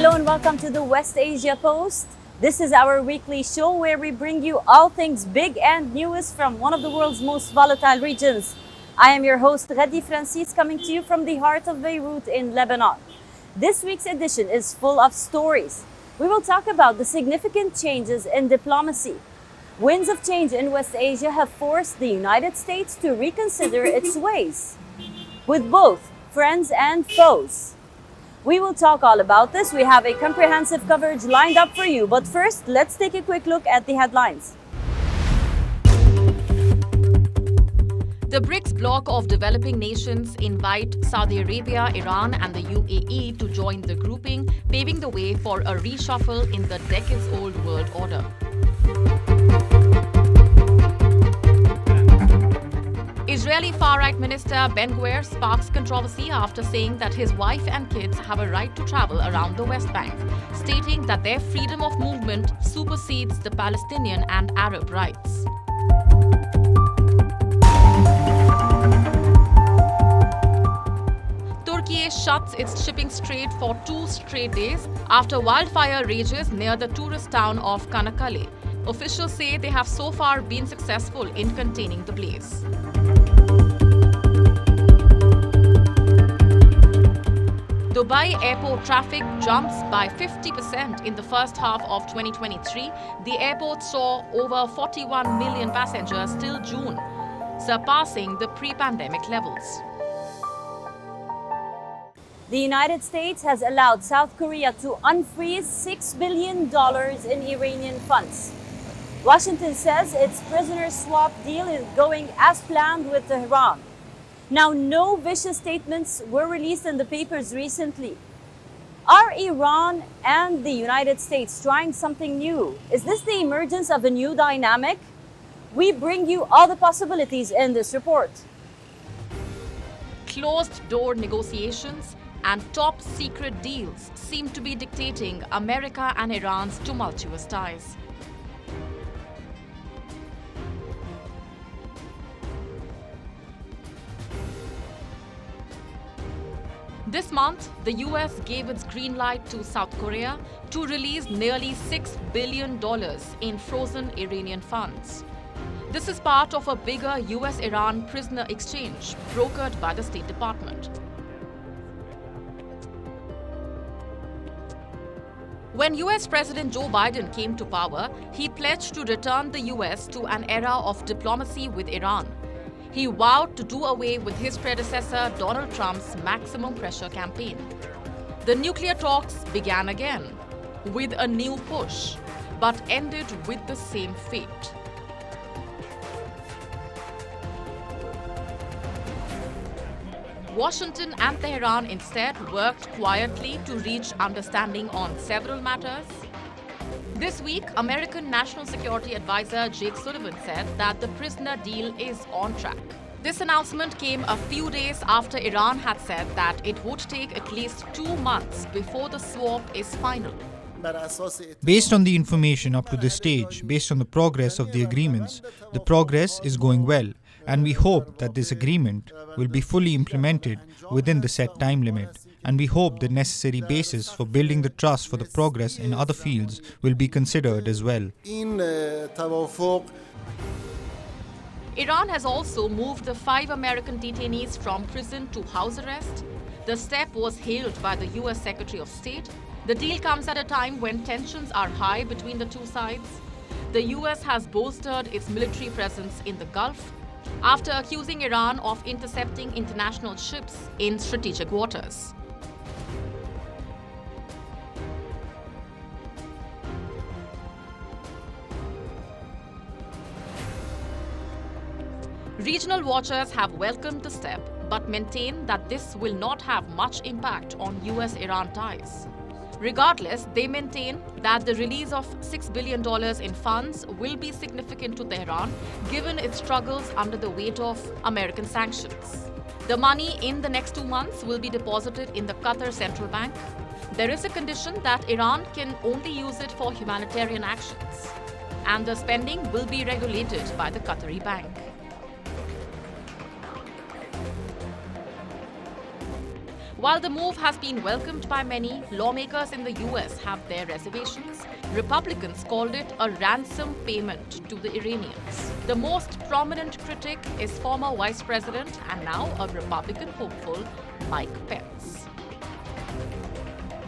Hello and welcome to the West Asia Post. This is our weekly show where we bring you all things big and newest from one of the world's most volatile regions. I am your host, Radi Francis, coming to you from the heart of Beirut in Lebanon. This week's edition is full of stories. We will talk about the significant changes in diplomacy. Winds of change in West Asia have forced the United States to reconsider its ways, with both friends and foes. We will talk all about this. We have a comprehensive coverage lined up for you. But first, let's take a quick look at the headlines. The BRICS bloc of developing nations invite Saudi Arabia, Iran and the UAE to join the grouping, paving the way for a reshuffle in the decades-old world order. Israeli far-right minister Ben-Gvir sparks controversy after saying that his wife and kids have a right to travel around the West Bank, stating that their freedom of movement supersedes the Palestinian and Arab rights. Turkiye shuts its shipping strait for 2 straight days after wildfire rages near the tourist town of Kanakkale. Officials say they have so far been successful in containing the blaze. Dubai airport traffic jumps by 50% in the first half of 2023. The airport saw over 41 million passengers till June, surpassing the pre-pandemic levels. The United States has allowed South Korea to unfreeze $6 billion in Iranian funds. Washington says its prisoner swap deal is going as planned with Tehran. Now, no vicious statements were released in the papers recently. Are Iran and the United States trying something new? Is this the emergence of a new dynamic? We bring you all the possibilities in this report. Closed-door negotiations and top-secret deals seem to be dictating America and Iran's tumultuous ties. This month, the US gave its green light to South Korea to release nearly $6 billion in frozen Iranian funds. This is part of a bigger US-Iran prisoner exchange brokered by the State Department. When US President Joe Biden came to power, he pledged to return the US to an era of diplomacy with Iran. He vowed to do away with his predecessor Donald Trump's maximum pressure campaign. The nuclear talks began again with a new push, but ended with the same fate. Washington and Tehran instead worked quietly to reach understanding on several matters. This week, American National Security Advisor Jake Sullivan said that the prisoner deal is on track. This announcement came a few days after Iran had said that it would take at least 2 months before the swap is final. Based on the information up to this stage, based on the progress of the agreements, the progress is going well, and we hope that this agreement will be fully implemented within the set time limit. And we hope the necessary basis for building the trust for the progress in other fields will be considered as well. Iran has also moved the 5 American detainees from prison to house arrest. The step was hailed by the US Secretary of State. The deal comes at a time when tensions are high between the two sides. The US has bolstered its military presence in the Gulf after accusing Iran of intercepting international ships in strategic waters. Regional watchers have welcomed the step, but maintain that this will not have much impact on US-Iran ties. Regardless, they maintain that the release of $6 billion in funds will be significant to Tehran, given its struggles under the weight of American sanctions. The money in the next 2 months will be deposited in the Qatar Central Bank. There is a condition that Iran can only use it for humanitarian actions, and the spending will be regulated by the Qatari bank. While the move has been welcomed by many, lawmakers in the US have their reservations. Republicans called it a ransom payment to the Iranians. The most prominent critic is former Vice President and now a Republican hopeful, Mike Pence.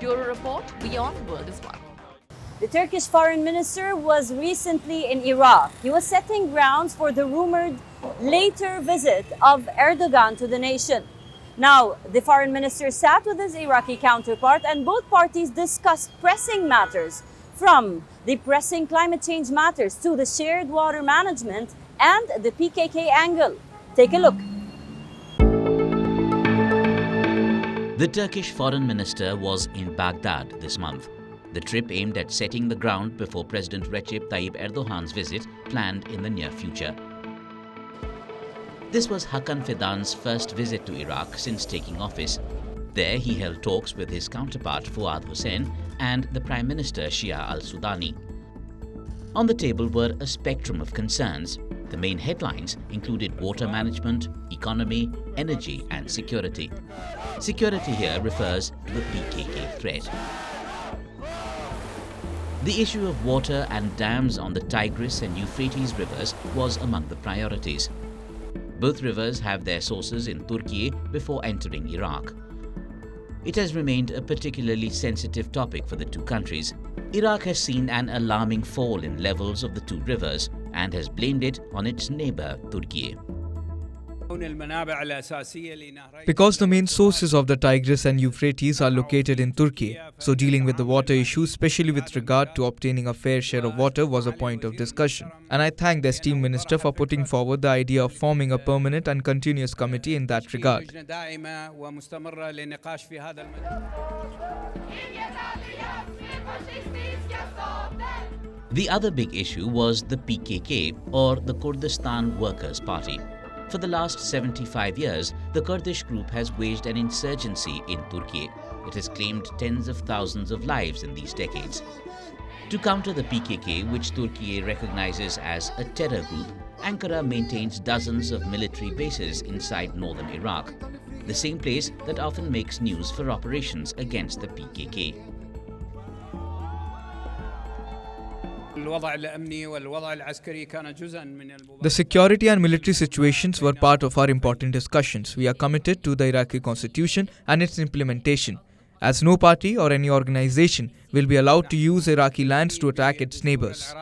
Bureau Report, WION The World is One. The Turkish foreign minister was recently in Iraq. He was setting grounds for the rumored later visit of Erdogan to the nation. Now, the foreign minister sat with his Iraqi counterpart and both parties discussed pressing matters, from the pressing climate change matters to the shared water management and the PKK angle. Take a look. The Turkish foreign minister was in Baghdad this month. The trip aimed at setting the ground before President Recep Tayyip Erdogan's visit planned in the near future. This was Hakan Fidan's first visit to Iraq since taking office. There he held talks with his counterpart Fuad Hussein and the Prime Minister Shia al-Sudani. On the table were a spectrum of concerns. The main headlines included water management, economy, energy and security. Security here refers to the PKK threat. The issue of water and dams on the Tigris and Euphrates rivers was among the priorities. Both rivers have their sources in Turkiye before entering Iraq. It has remained a particularly sensitive topic for the two countries. Iraq has seen an alarming fall in levels of the two rivers and has blamed it on its neighbor, Turkiye. Because the main sources of the Tigris and Euphrates are located in Turkey, so dealing with the water issue, especially with regard to obtaining a fair share of water, was a point of discussion. And I thank the esteemed minister for putting forward the idea of forming a permanent and continuous committee in that regard. The other big issue was the PKK, or the Kurdistan Workers' Party. For the last 75 years, the Kurdish group has waged an insurgency in Turkey. It has claimed tens of thousands of lives in these decades. To counter the PKK, which Turkey recognizes as a terror group, Ankara maintains dozens of military bases inside northern Iraq, the same place that often makes news for operations against the PKK. The security and military situations were part of our important discussions. We are committed to the Iraqi constitution and its implementation, as no party or any organization will be allowed to use Iraqi lands to attack its neighbors.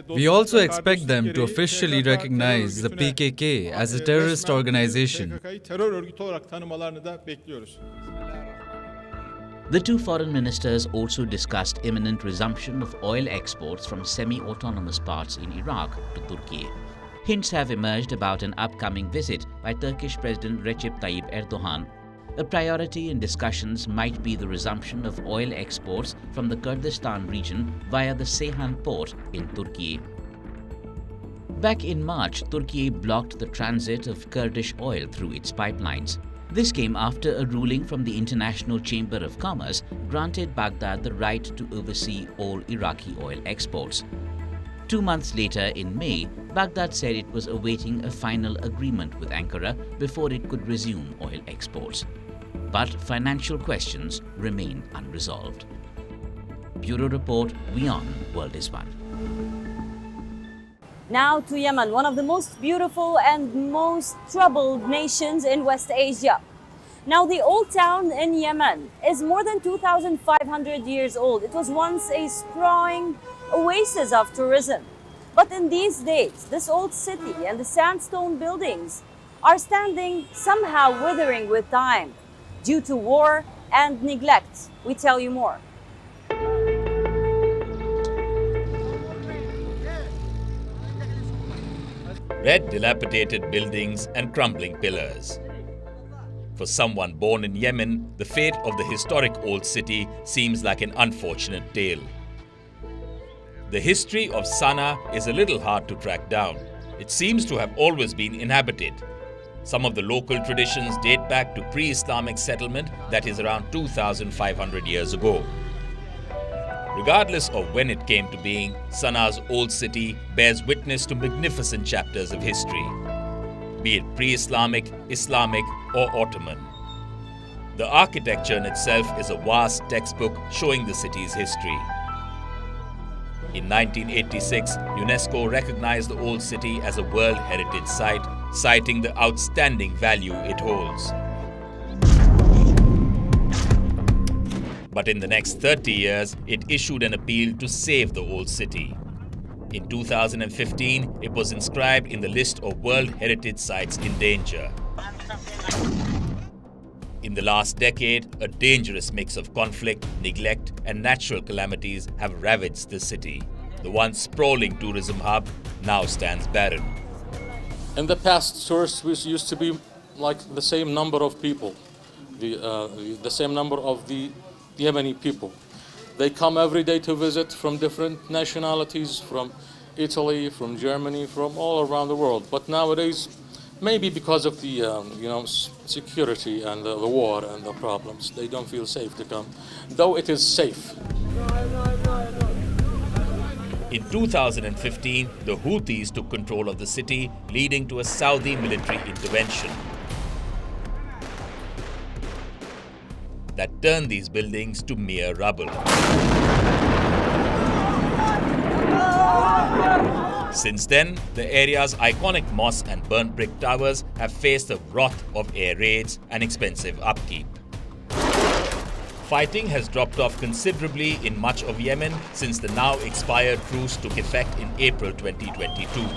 We also expect them to officially recognize the PKK as a terrorist organization. The two foreign ministers also discussed imminent resumption of oil exports from semi-autonomous parts in Iraq to Turkey. Hints have emerged about an upcoming visit by Turkish President Recep Tayyip Erdogan. A priority in discussions might be the resumption of oil exports from the Kurdistan region via the Ceyhan port in Turkey. Back in March, Turkey blocked the transit of Kurdish oil through its pipelines. This came after a ruling from the International Chamber of Commerce granted Baghdad the right to oversee all Iraqi oil exports. 2 months later, in May, Baghdad said it was awaiting a final agreement with Ankara before it could resume oil exports. But financial questions remain unresolved. Bureau Report, WION World is One. Now to Yemen, one of the most beautiful and most troubled nations in West Asia. Now, the old town in Yemen is more than 2,500 years old. It was once a sprawling oasis of tourism. But in these days, this old city and the sandstone buildings are standing somehow withering with time due to war and neglect. We tell you more. Red, dilapidated buildings and crumbling pillars. For someone born in Yemen, the fate of the historic old city seems like an unfortunate tale. The history of Sana'a is a little hard to track down. It seems to have always been inhabited. Some of the local traditions date back to pre-Islamic settlement that is around 2,500 years ago. Regardless of when it came to being, Sana's old city bears witness to magnificent chapters of history, be it pre-Islamic, Islamic, or Ottoman. The architecture in itself is a vast textbook showing the city's history. In 1986, UNESCO recognized the old city as a World Heritage Site, citing the outstanding value it holds. But in the next 30 years, it issued an appeal to save the old city. In 2015, it was inscribed in the list of World Heritage Sites in danger. In the last decade, a dangerous mix of conflict, neglect, and natural calamities have ravaged the city. The once sprawling tourism hub now stands barren. In the past, tourists used to be like the same number of people, the same number of the Yemeni people. They come every day to visit from different nationalities, from Italy, from Germany, from all around the world. But nowadays, maybe because of the security and the war and the problems, they don't feel safe to come, though it is safe. In 2015, the Houthis took control of the city, leading to a Saudi military intervention that turned these buildings to mere rubble. Since then, the area's iconic mosque and burnt brick towers have faced the wrath of air raids and expensive upkeep. Fighting has dropped off considerably in much of Yemen since the now expired truce took effect in April 2022.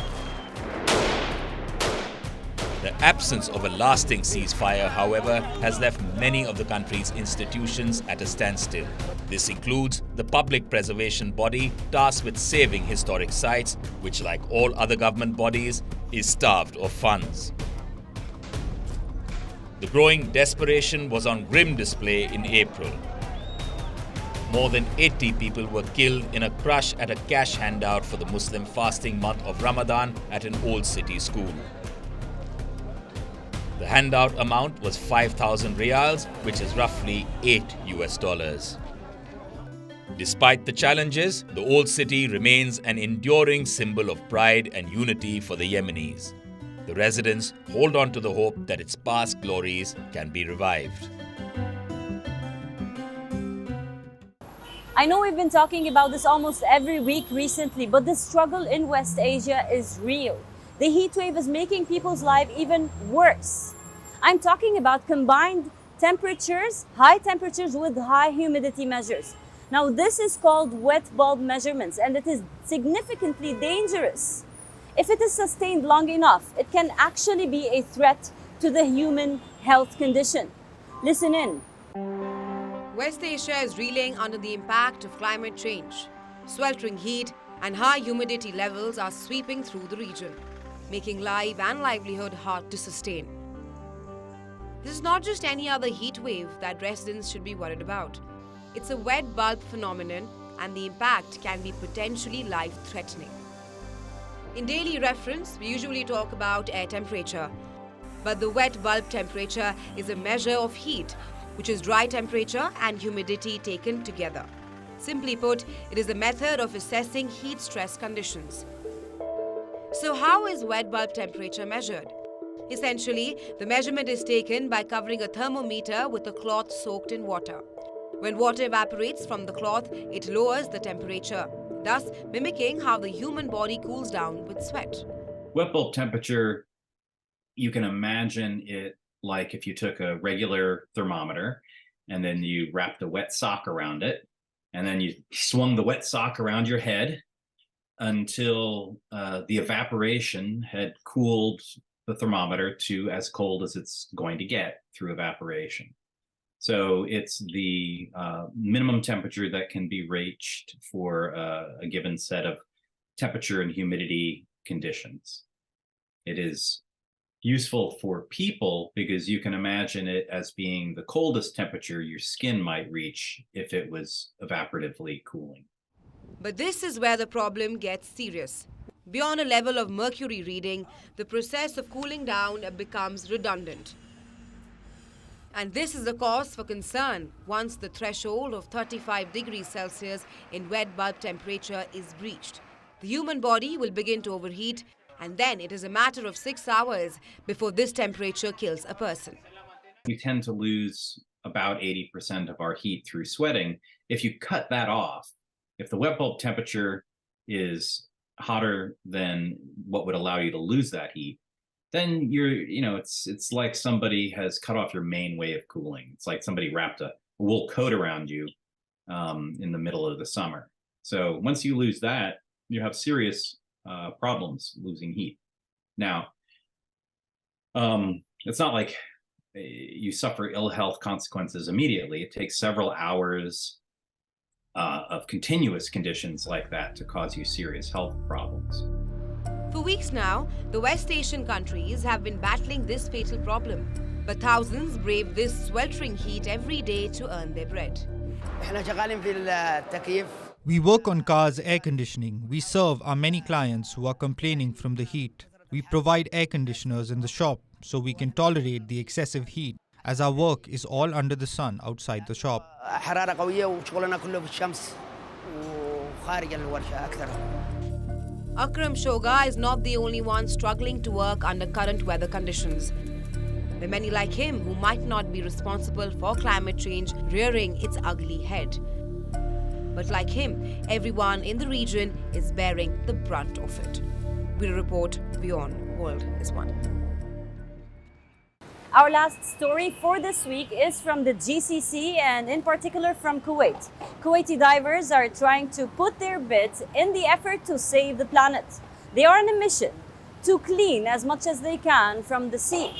The absence of a lasting ceasefire, however, has left many of the country's institutions at a standstill. This includes the public preservation body tasked with saving historic sites, which, like all other government bodies, is starved of funds. The growing desperation was on grim display in April. More than 80 people were killed in a crush at a cash handout for the Muslim fasting month of Ramadan at an old city school. The handout amount was 5,000 riyals, which is roughly $8. Despite the challenges, the old city remains an enduring symbol of pride and unity for the Yemenis. The residents hold on to the hope that its past glories can be revived. I know we've been talking about this almost every week recently, but the struggle in West Asia is real. The heat wave is making people's life even worse. I'm talking about combined temperatures, high temperatures with high humidity measures. Now, this is called wet bulb measurements, and it is significantly dangerous. If it is sustained long enough, it can actually be a threat to the human health condition. Listen in. West Asia is reeling under the impact of climate change. Sweltering heat and high humidity levels are sweeping through the region, making life and livelihood hard to sustain. This is not just any other heat wave that residents should be worried about. It's a wet bulb phenomenon, and the impact can be potentially life-threatening. In daily reference, we usually talk about air temperature, but the wet bulb temperature is a measure of heat, which is dry temperature and humidity taken together. Simply put, it is a method of assessing heat stress conditions. So how is wet bulb temperature measured? Essentially, the measurement is taken by covering a thermometer with a cloth soaked in water. When water evaporates from the cloth, it lowers the temperature, thus mimicking how the human body cools down with sweat. Wet bulb temperature, you can imagine it like if you took a regular thermometer and then you wrapped a wet sock around it, and then you swung the wet sock around your head until the evaporation had cooled the thermometer to as cold as it's going to get through evaporation. So it's the minimum temperature that can be reached for a given set of temperature and humidity conditions. It is useful for people because you can imagine it as being the coldest temperature your skin might reach if it was evaporatively cooling. But this is where the problem gets serious. Beyond a level of mercury reading, the process of cooling down becomes redundant. And this is a cause for concern once the threshold of 35 degrees Celsius in wet bulb temperature is breached. The human body will begin to overheat, and then it is a matter of 6 hours before this temperature kills a person. We tend to lose about 80% of our heat through sweating. If you cut that off, if the wet bulb temperature is hotter than what would allow you to lose that heat, then it's like somebody has cut off your main way of cooling. It's like somebody wrapped a wool coat around you in the middle of the summer. So once you lose that, you have serious problems losing heat. Now, it's not like you suffer ill health consequences immediately. It takes several hours of continuous conditions like that to cause you serious health problems. For weeks now, the West Asian countries have been battling this fatal problem. But thousands brave this sweltering heat every day to earn their bread. We work on cars' air conditioning. We serve our many clients who are complaining from the heat. We provide air conditioners in the shop so we can tolerate the excessive heat, as our work is all under the sun outside the shop. Akram Shoga is not the only one struggling to work under current weather conditions. There are many like him who might not be responsible for climate change rearing its ugly head. But like him, everyone in the region is bearing the brunt of it. We report WION World is One. Our last story for this week is from the GCC and in particular from Kuwait. Kuwaiti divers are trying to put their bit in the effort to save the planet. They are on a mission to clean as much as they can from the sea.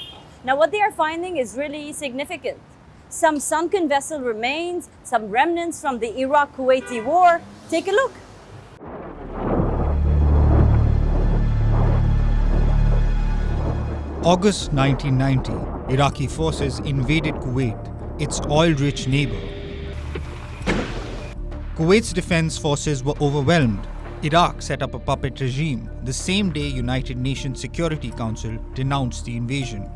Now what they are finding is really significant. Some sunken vessel remains, some remnants from the Iraq-Kuwaiti war. Take a look. August 1990, Iraqi forces invaded Kuwait, its oil-rich neighbor. Kuwait's defense forces were overwhelmed. Iraq set up a puppet regime the same day United Nations Security Council denounced the invasion.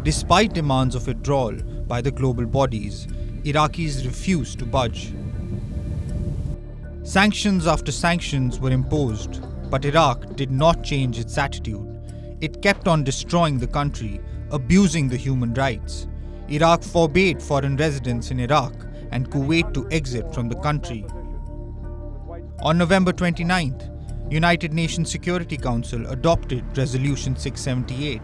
Despite demands of withdrawal by the global bodies, Iraqis refused to budge. Sanctions after sanctions were imposed, but Iraq did not change its attitude. It kept on destroying the country, abusing the human rights. Iraq forbade foreign residents in Iraq and Kuwait to exit from the country. On November 29th, United Nations Security Council adopted Resolution 678.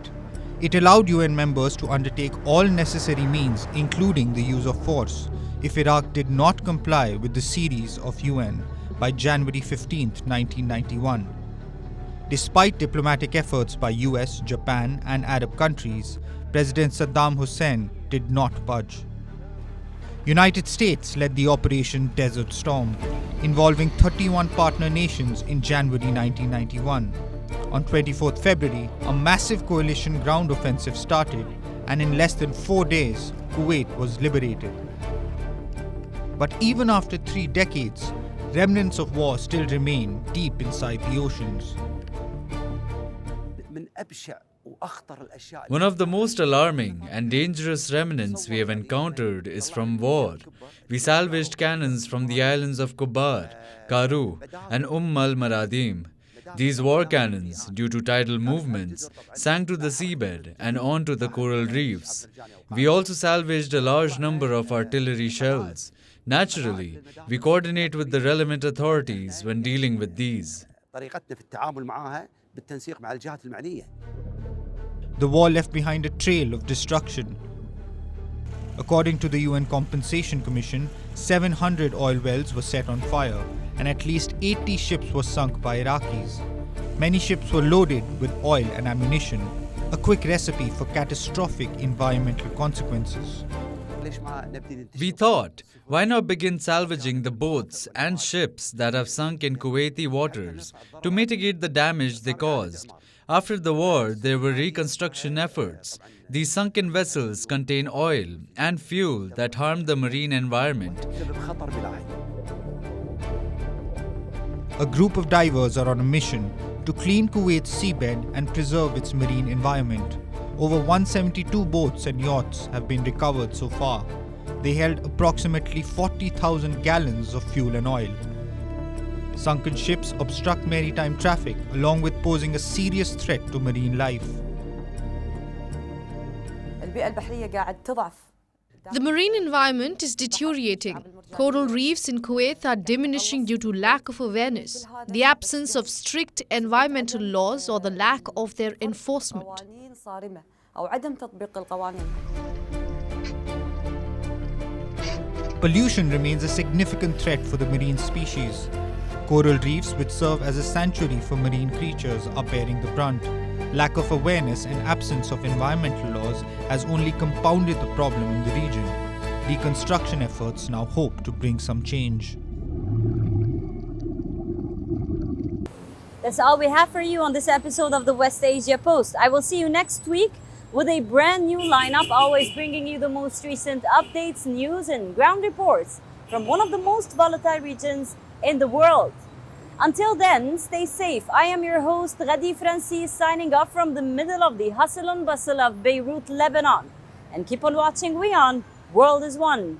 It allowed UN members to undertake all necessary means, including the use of force, if Iraq did not comply with the series of UN by January 15, 1991. Despite diplomatic efforts by US, Japan, and Arab countries, President Saddam Hussein did not budge. United States led the Operation Desert Storm, involving 31 partner nations in January 1991. On 24th February, a massive coalition ground offensive started, and in less than 4 days, Kuwait was liberated. But even after 3 decades, remnants of war still remain deep inside the oceans. One of the most alarming and dangerous remnants we have encountered is from war. We salvaged cannons from the islands of Kubar, Karu, and al-Maradim. These war cannons, due to tidal movements, sank to the seabed and onto the coral reefs. We also salvaged a large number of artillery shells. Naturally, we coordinate with the relevant authorities when dealing with these. The war left behind a trail of destruction. According to the UN Compensation Commission, 700 oil wells were set on fire and at least 80 ships were sunk by Iraqis. Many ships were loaded with oil and ammunition, a quick recipe for catastrophic environmental consequences. We thought, why not begin salvaging the boats and ships that have sunk in Kuwaiti waters to mitigate the damage they caused? After the war, there were reconstruction efforts. These sunken vessels contain oil and fuel that harmed the marine environment. A group of divers are on a mission to clean Kuwait's seabed and preserve its marine environment. Over 172 boats and yachts have been recovered so far. They held approximately 40,000 gallons of fuel and oil. Sunken ships obstruct maritime traffic, along with posing a serious threat to marine life. The marine environment is deteriorating. Coral reefs in Kuwait are diminishing due to lack of awareness, the absence of strict environmental laws, or the lack of their enforcement. Pollution remains a significant threat for the marine species. Coral reefs, which serve as a sanctuary for marine creatures, are bearing the brunt. Lack of awareness and absence of environmental laws has only compounded the problem in the region. Reconstruction efforts now hope to bring some change. That's all we have for you on this episode of the West Asia Post. I will see you next week with a brand new lineup, always bringing you the most recent updates, news, and ground reports from one of the most volatile regions in the world. Until then, stay safe. I am your host, Ghadi Francis, signing off from the middle of the hustle and bustle of Beirut, Lebanon. And keep on watching WION, World is One.